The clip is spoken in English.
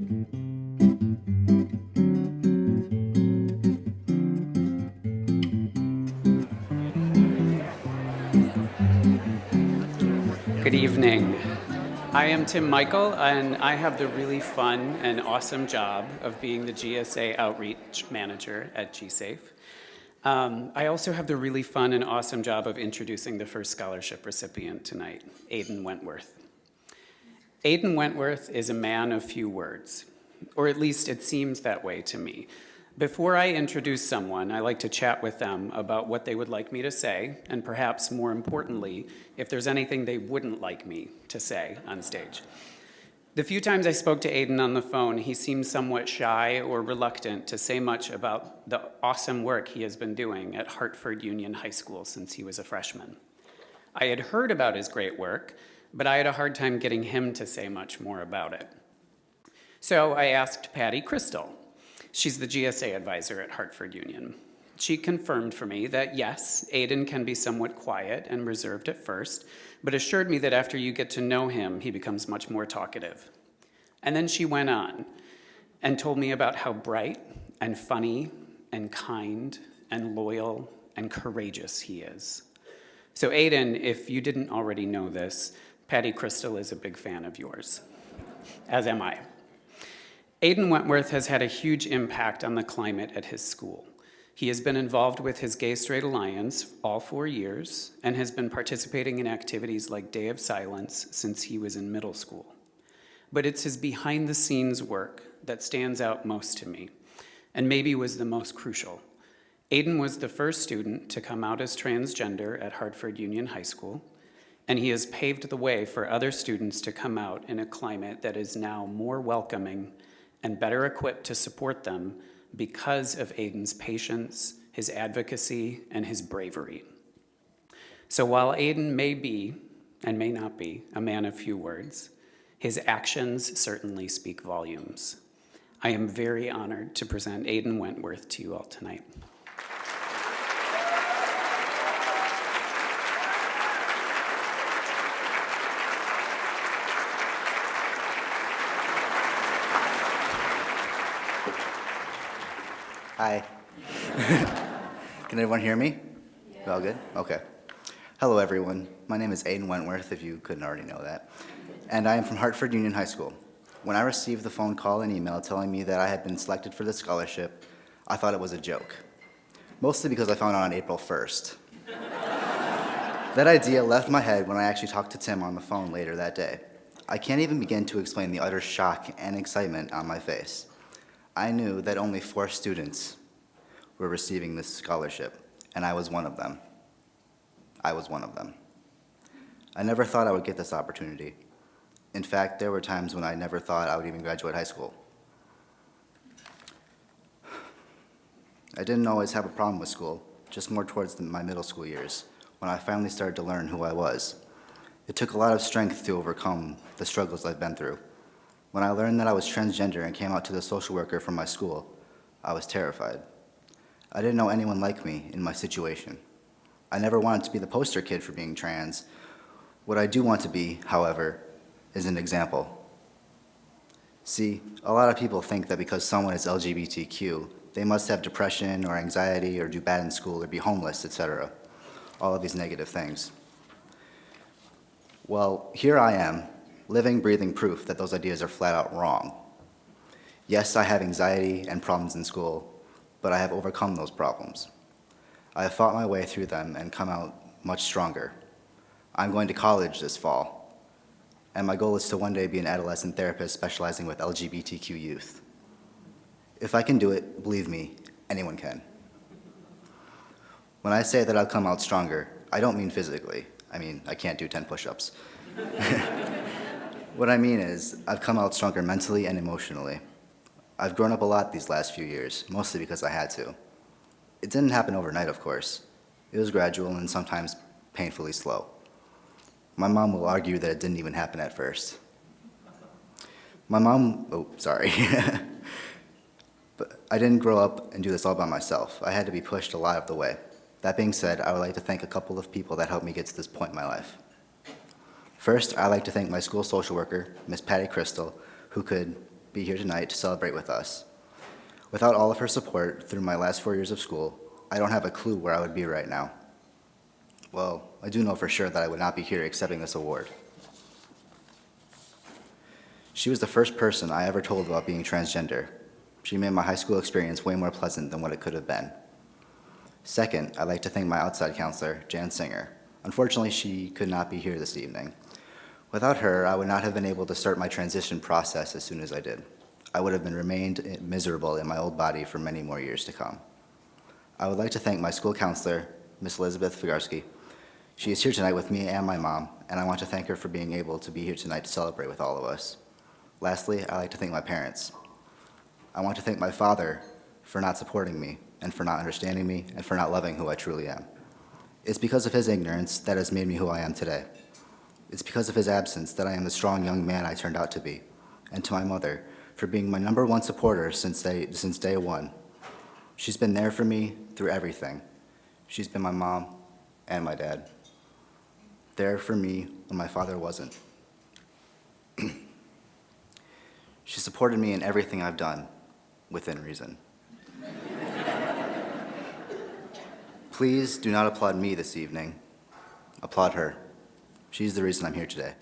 Good evening. I am Tim Michael, and I have the really fun and awesome job of being the GSA Outreach Manager at GSAFE. I also have the really fun and awesome job of introducing the first scholarship recipient tonight, Aiden Wentworth. Aiden Wentworth is a man of few words, or at least it seems that way to me. Before I introduce someone, I like to chat with them about what they would like me to say, and perhaps more importantly, if there's anything they wouldn't like me to say on stage. The few times I spoke to Aiden on the phone, he seemed somewhat shy or reluctant to say much about the awesome work he has been doing at Hartford-Union High School since he was a freshman. I had heard about his great work, but I had a hard time getting him to say much more about it. So I asked Patty Crystal. She's the GSA advisor at Hartford-Union. She confirmed for me that yes, Aiden can be somewhat quiet and reserved at first, but assured me that after you get to know him, he becomes much more talkative. And then she went on and told me about how bright and funny and kind and loyal and courageous he is. So Aiden, if you didn't already know this, Patty Crystal is a big fan of yours, as am I. Aiden Wentworth has had a huge impact on the climate at his school. He has been involved with his Gay Straight Alliance all 4 years and has been participating in activities like Day of Silence since he was in middle school. But it's his behind-the-scenes work that stands out most to me, and maybe was the most crucial. Aiden was the first student to come out as transgender at Hartford-Union High School, and he has paved the way for other students to come out in a climate that is now more welcoming and better equipped to support them because of Aiden's patience, his advocacy, and his bravery. So while Aiden may be, and may not be, a man of few words, his actions certainly speak volumes. I am very honored to present Aiden Wentworth to you all tonight. Hi. Can everyone hear me? Yeah. All good? Okay. Hello, everyone. My name is Aiden Wentworth, if you couldn't already know that. And I am from Hartford-Union High School. When I received the phone call and email telling me that I had been selected for this scholarship, I thought it was a joke. Mostly because I found out on April 1st. That idea left my head when I actually talked to Tim on the phone later that day. I can't even begin to explain the utter shock and excitement on my face. I knew that only 4 students were receiving this scholarship, and I was one of them. I never thought I would get this opportunity. In fact, there were times when I never thought I would even graduate high school. I didn't always have a problem with school, just more towards my middle school years, when I finally started to learn who I was. It took a lot of strength to overcome the struggles I've been through. When I learned that I was transgender and came out to the social worker from my school, I was terrified. I didn't know anyone like me in my situation. I never wanted to be the poster kid for being trans. What I do want to be, however, is an example. See, a lot of people think that because someone is LGBTQ, they must have depression or anxiety or do bad in school or be homeless, etc. All of these negative things. Well, here I am, living, breathing proof that those ideas are flat out wrong. Yes, I have anxiety and problems in school, but I have overcome those problems. I have fought my way through them and come out much stronger. I'm going to college this fall, and my goal is to one day be an adolescent therapist specializing with LGBTQ youth. If I can do it, believe me, anyone can. When I say that I'll come out stronger, I don't mean physically. I mean, I can't do 10 push-ups. What I mean is, I've come out stronger mentally and emotionally. I've grown up a lot these last few years, mostly because I had to. It didn't happen overnight, of course. It was gradual and sometimes painfully slow. My mom will argue that it didn't even happen at first. But I didn't grow up and do this all by myself. I had to be pushed a lot of the way. That being said, I would like to thank a couple of people that helped me get to this point in my life. First, I'd like to thank my school social worker, Miss Patty Crystal, who could be here tonight to celebrate with us. Without all of her support through my last 4 years of school, I don't have a clue where I would be right now. Well, I do know for sure that I would not be here accepting this award. She was the first person I ever told about being transgender. She made my high school experience way more pleasant than what it could have been. Second, I'd like to thank my outside counselor, Jan Singer. Unfortunately, she could not be here this evening. Without her, I would not have been able to start my transition process as soon as I did. I would have remained miserable in my old body for many more years to come. I would like to thank my school counselor, Miss Elizabeth Figarski. She is here tonight with me and my mom, and I want to thank her for being able to be here tonight to celebrate with all of us. Lastly, I'd like to thank my parents. I want to thank my father for not supporting me, and for not understanding me, and for not loving who I truly am. It's because of his ignorance that has made me who I am today. It's because of his absence that I am the strong young man I turned out to be. And to my mother, for being my #1 supporter since day one. She's been there for me through everything. She's been my mom and my dad. There for me when my father wasn't. She supported me in everything I've done, within reason. Please do not applaud me this evening. Applaud her. She's the reason I'm here today.